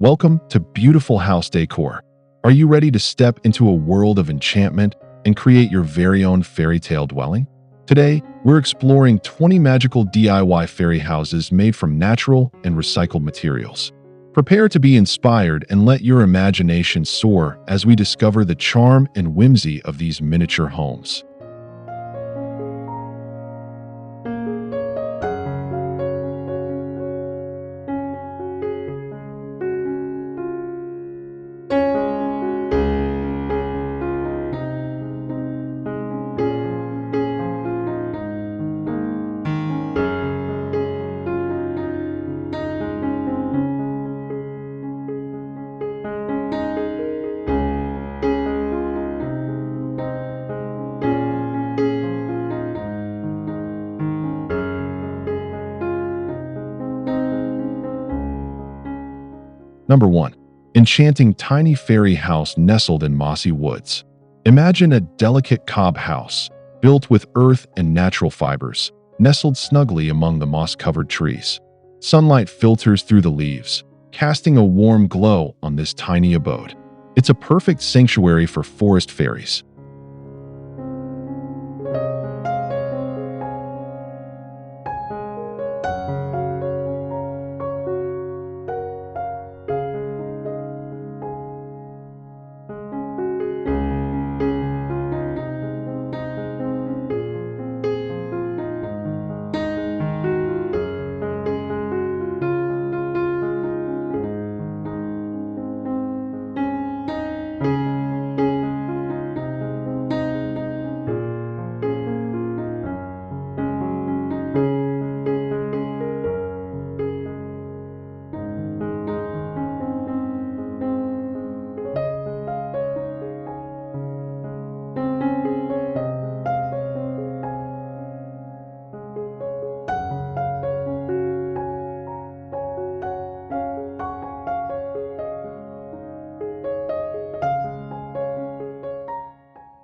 Welcome to Beautiful House Decor. Are you ready to step into a world of enchantment and create your very own fairy tale dwelling? Today, we're exploring 20 magical DIY fairy houses made from natural and recycled materials. Prepare to be inspired and let your imagination soar as we discover the charm and whimsy of these miniature homes. Number 1. Enchanting tiny fairy house nestled in mossy woods. Imagine a delicate cob house, built with earth and natural fibers, nestled snugly among the moss-covered trees. Sunlight filters through the leaves, casting a warm glow on this tiny abode. It's a perfect sanctuary for forest fairies.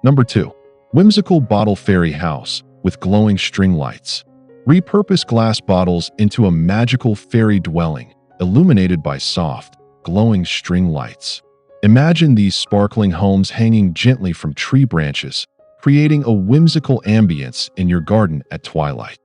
Number 2. Whimsical bottle fairy house with glowing string lights. Repurpose glass bottles into a magical fairy dwelling, illuminated by soft, glowing string lights. Imagine these sparkling homes hanging gently from tree branches, creating a whimsical ambience in your garden at twilight.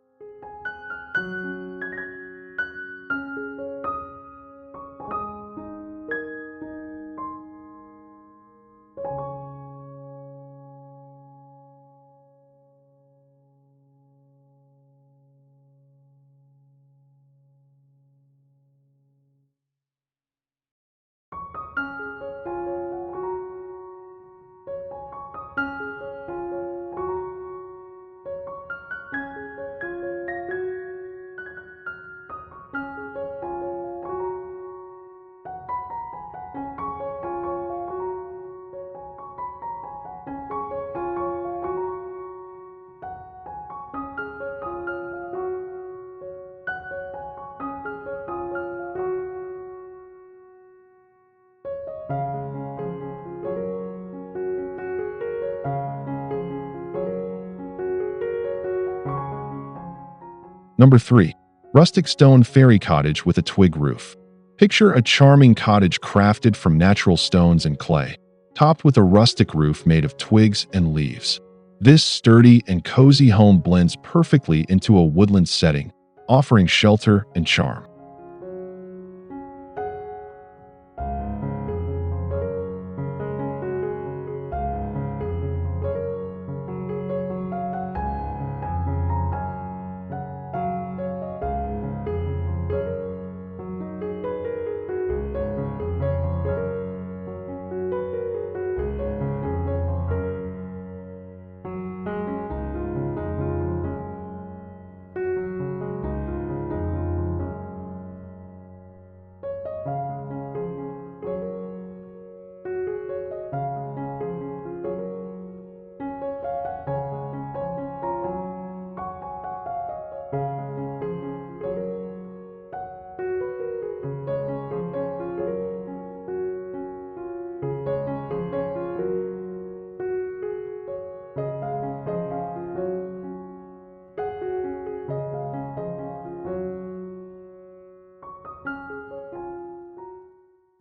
Number 3. Rustic stone fairy cottage with a twig roof. Picture a charming cottage crafted from natural stones and clay, topped with a rustic roof made of twigs and leaves. This sturdy and cozy home blends perfectly into a woodland setting, offering shelter and charm.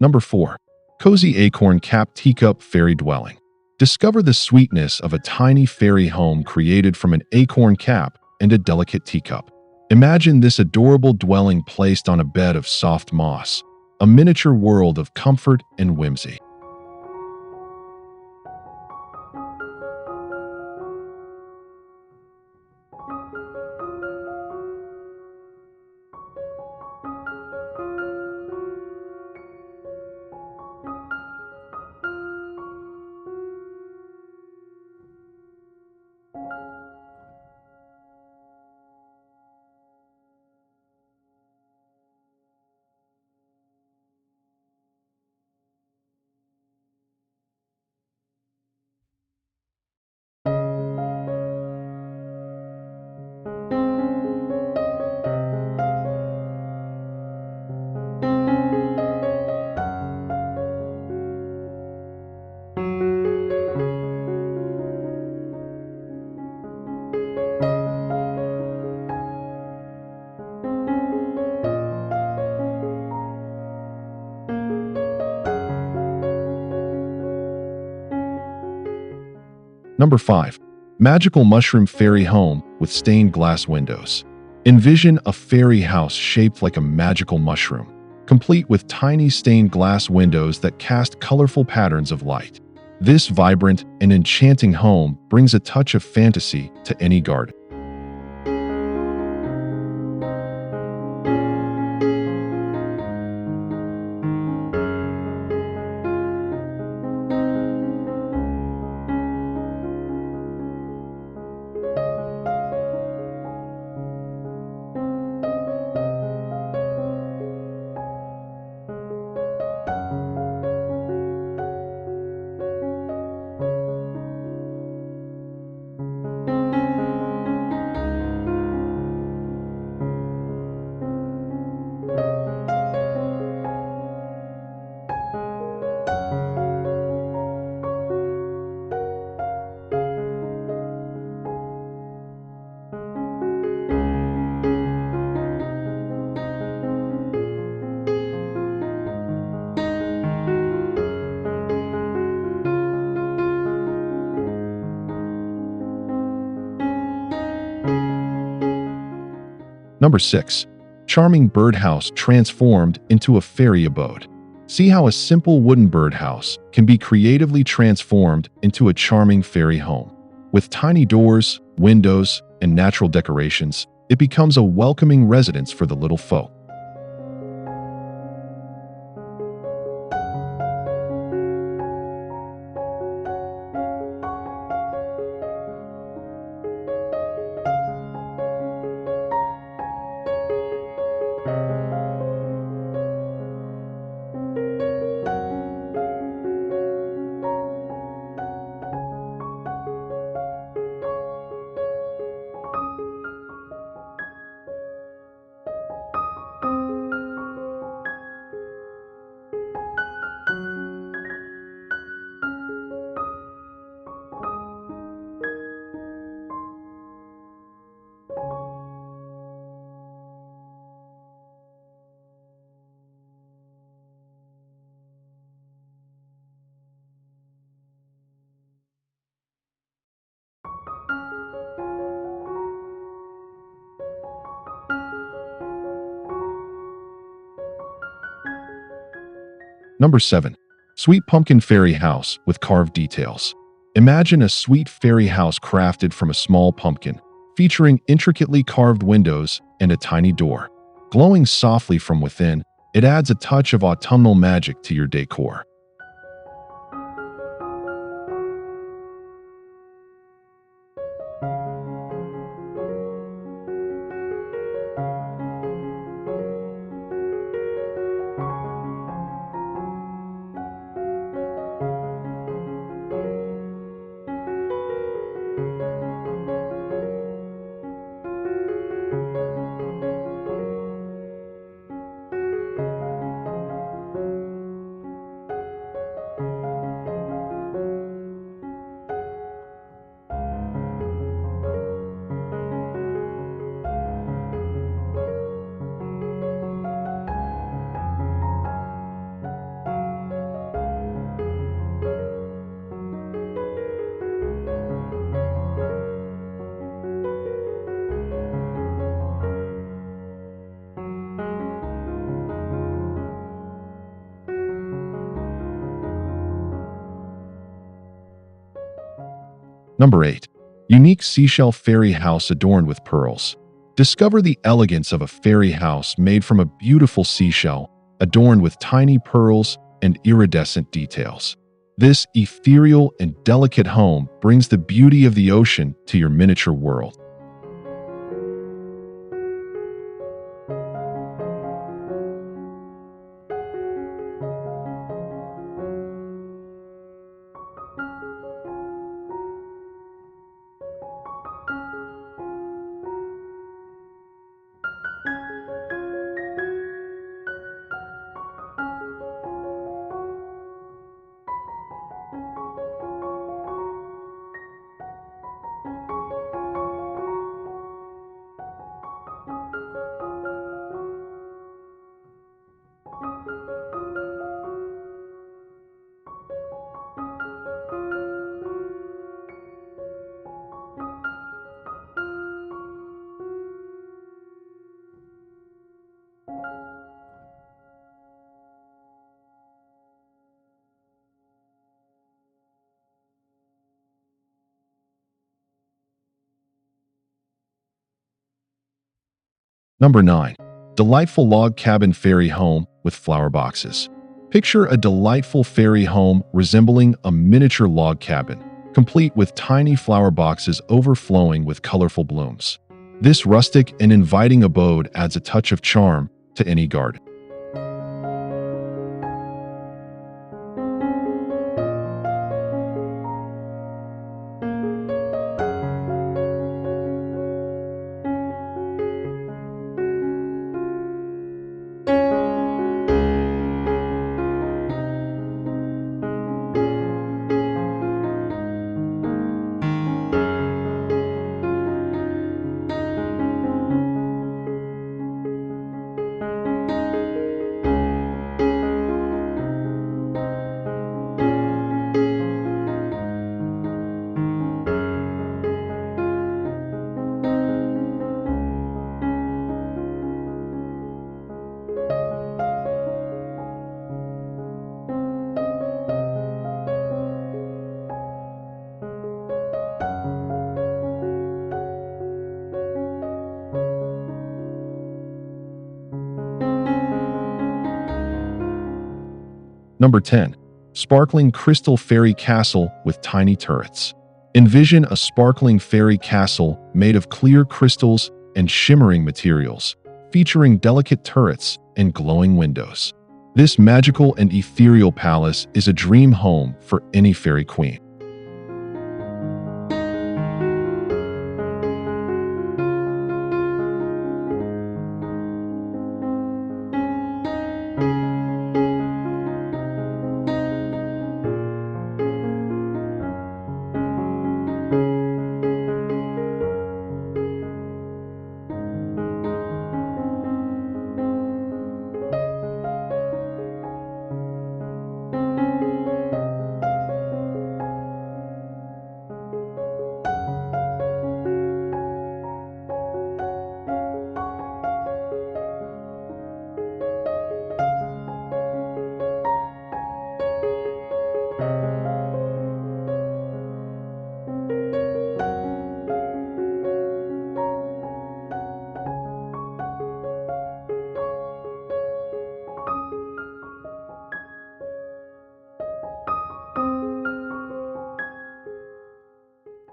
Number 4. Cozy Acorn Cap Teacup Fairy Dwelling. Discover the sweetness of a tiny fairy home created from an acorn cap and a delicate teacup. Imagine this adorable dwelling placed on a bed of soft moss, a miniature world of comfort and whimsy. Number 5. Magical Mushroom Fairy Home with Stained Glass Windows. Envision a fairy house shaped like a magical mushroom, complete with tiny stained glass windows that cast colorful patterns of light. This vibrant and enchanting home brings a touch of fantasy to any garden. Number 6. Charming Birdhouse Transformed into a Fairy Abode. See how a simple wooden birdhouse can be creatively transformed into a charming fairy home. With tiny doors, windows, and natural decorations, it becomes a welcoming residence for the little folk. Number 7. Sweet Pumpkin Fairy House with Carved Details. Imagine a sweet fairy house crafted from a small pumpkin, featuring intricately carved windows and a tiny door. Glowing softly from within, it adds a touch of autumnal magic to your decor. Number 8. Unique seashell fairy house adorned with pearls. Discover the elegance of a fairy house made from a beautiful seashell, adorned with tiny pearls and iridescent details. This ethereal and delicate home brings the beauty of the ocean to your miniature world. Number 9. Delightful log cabin fairy home with flower boxes. Picture a delightful fairy home resembling a miniature log cabin, complete with tiny flower boxes overflowing with colorful blooms. This rustic and inviting abode adds a touch of charm to any garden. Number 10. Sparkling crystal fairy castle with tiny turrets. Envision a sparkling fairy castle made of clear crystals and shimmering materials, featuring delicate turrets and glowing windows. This magical and ethereal palace is a dream home for any fairy queen.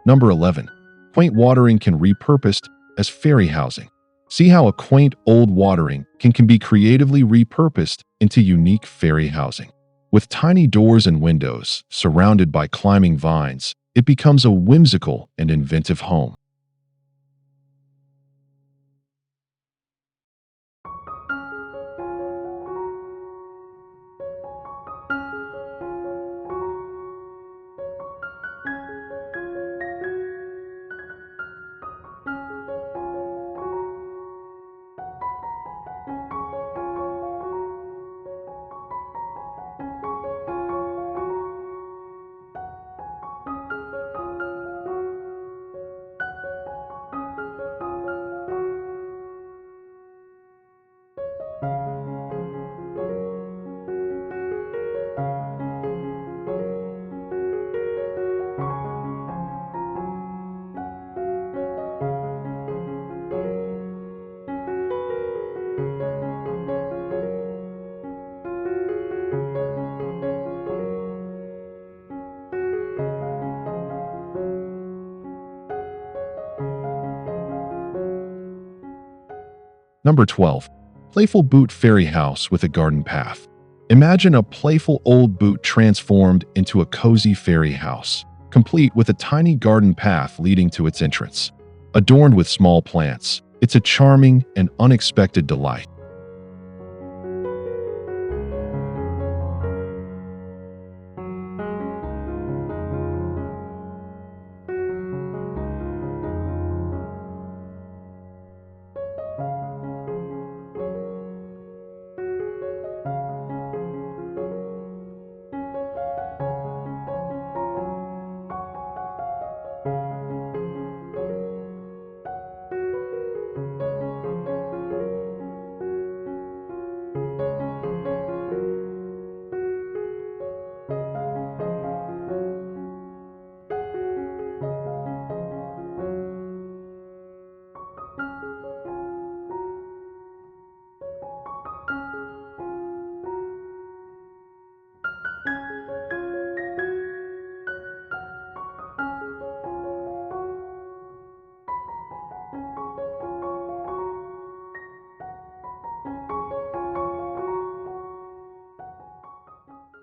Number 11. Quaint watering can repurposed as fairy housing. See how a quaint old watering can be creatively repurposed into unique fairy housing. With tiny doors and windows surrounded by climbing vines, it becomes a whimsical and inventive home. Number 12. Playful boot fairy house with a garden path. Imagine a playful old boot transformed into a cozy fairy house, complete with a tiny garden path leading to its entrance. Adorned with small plants, it's a charming and unexpected delight.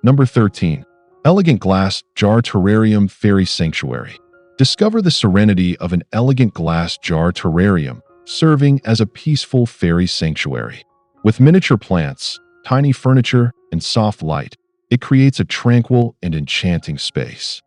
Number 13. Elegant glass jar terrarium fairy sanctuary. Discover the serenity of an elegant glass jar terrarium, serving as a peaceful fairy sanctuary. With miniature plants, tiny furniture, and soft light, it creates a tranquil and enchanting space.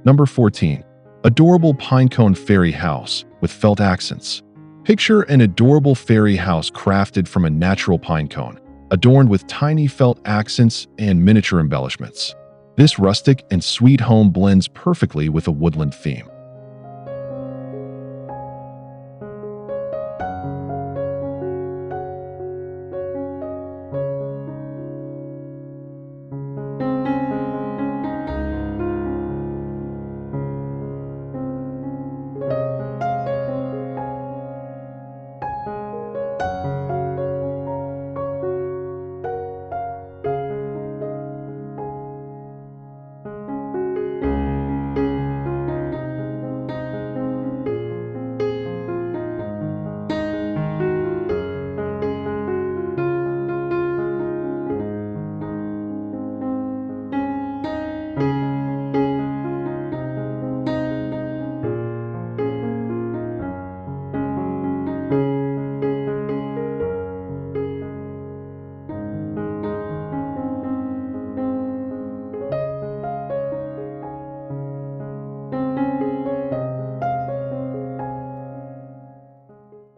Number 14. Adorable pinecone fairy house with felt accents. Picture an adorable fairy house crafted from a natural pinecone, adorned with tiny felt accents and miniature embellishments. This rustic and sweet home blends perfectly with a woodland theme.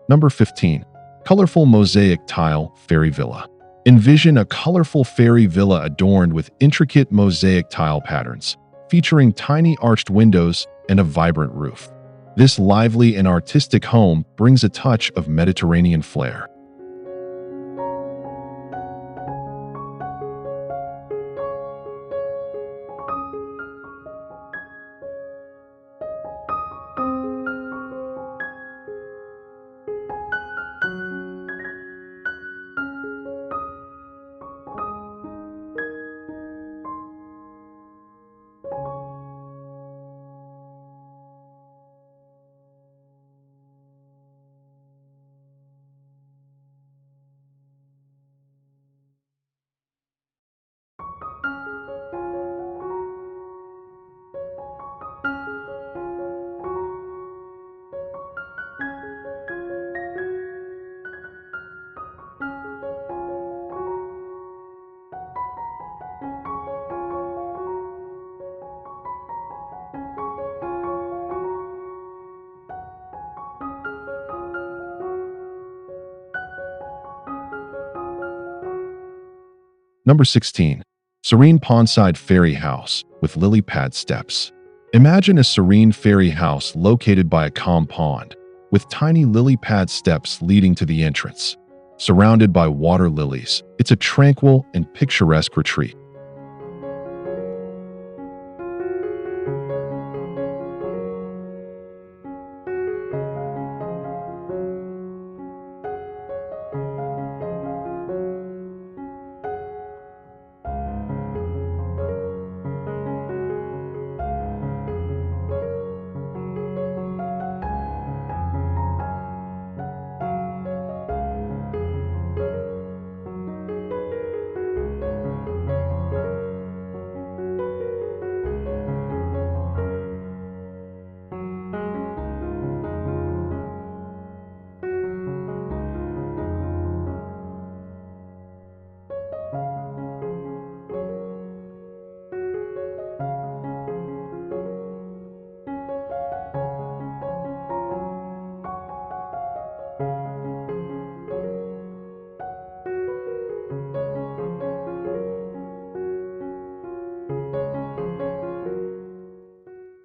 Number 15. Colorful mosaic tile fairy villa. Envision a colorful fairy villa adorned with intricate mosaic tile patterns, featuring tiny arched windows and a vibrant roof. This lively and artistic home brings a touch of Mediterranean flair. Number 16. Serene pondside fairy house with lily pad steps. Imagine a serene fairy house located by a calm pond, with tiny lily pad steps leading to the entrance. Surrounded by water lilies, it's a tranquil and picturesque retreat.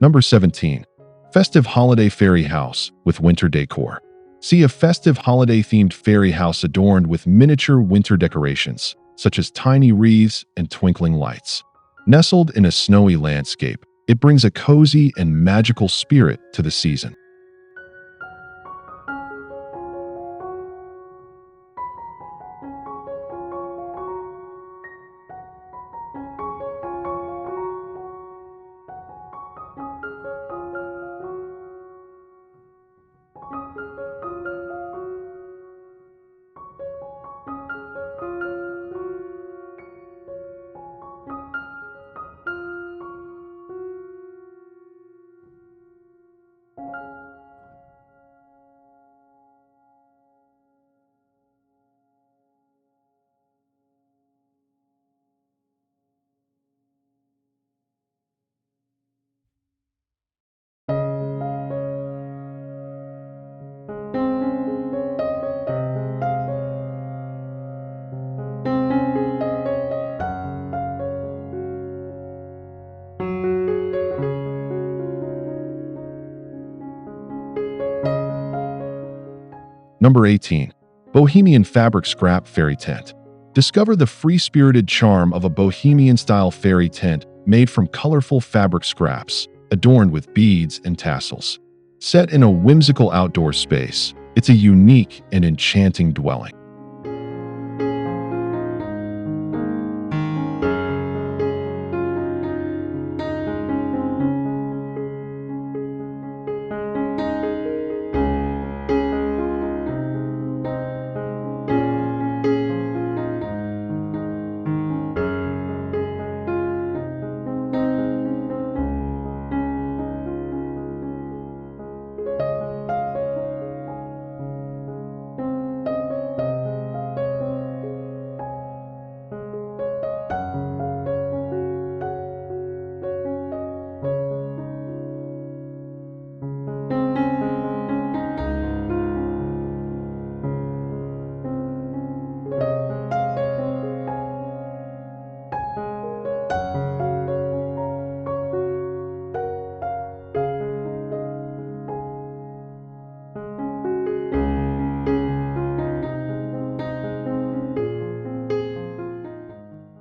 Number 17. Festive holiday fairy house with winter decor. See a festive holiday-themed fairy house adorned with miniature winter decorations, such as tiny wreaths and twinkling lights. Nestled in a snowy landscape, it brings a cozy and magical spirit to the season. Number 18. Bohemian fabric scrap fairy tent. Discover the free-spirited charm of a Bohemian-style fairy tent made from colorful fabric scraps, adorned with beads and tassels. Set in a whimsical outdoor space, it's a unique and enchanting dwelling.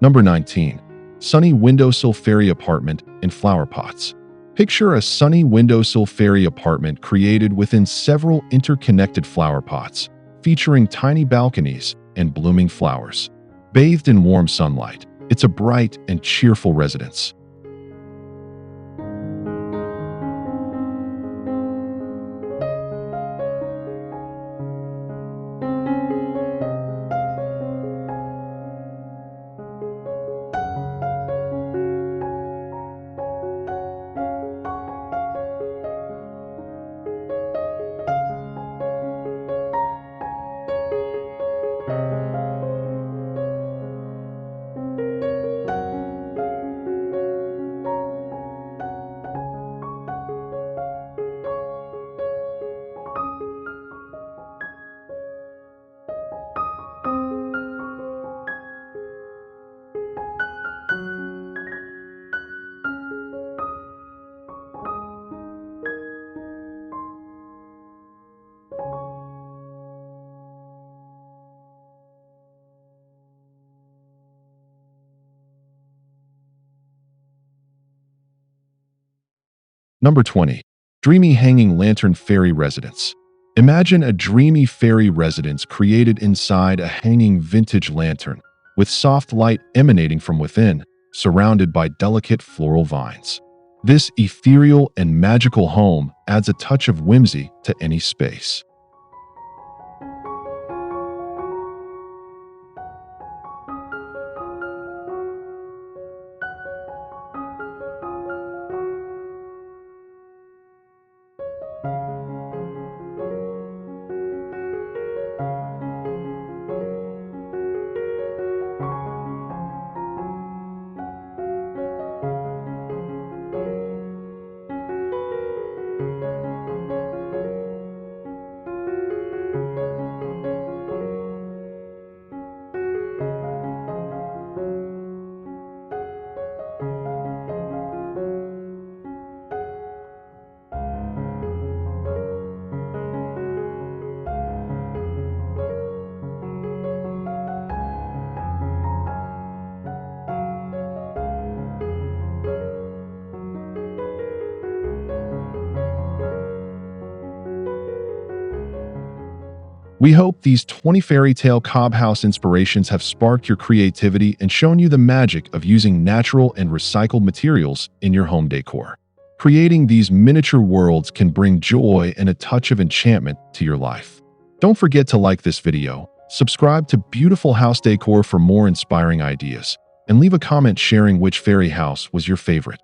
Number 19. Sunny windowsill fairy apartment in flower pots. Picture a sunny windowsill fairy apartment created within several interconnected flower pots, featuring tiny balconies and blooming flowers. Bathed in warm sunlight, it's a bright and cheerful residence. Number 20. Dreamy Hanging Lantern Fairy Residence. Imagine a dreamy fairy residence created inside a hanging vintage lantern, with soft light emanating from within, surrounded by delicate floral vines. This ethereal and magical home adds a touch of whimsy to any space. We hope these 20 fairy tale cob house inspirations have sparked your creativity and shown you the magic of using natural and recycled materials in your home decor. Creating these miniature worlds can bring joy and a touch of enchantment to your life. Don't forget to like this video, subscribe to Beautiful House Decor for more inspiring ideas, and leave a comment sharing which fairy house was your favorite.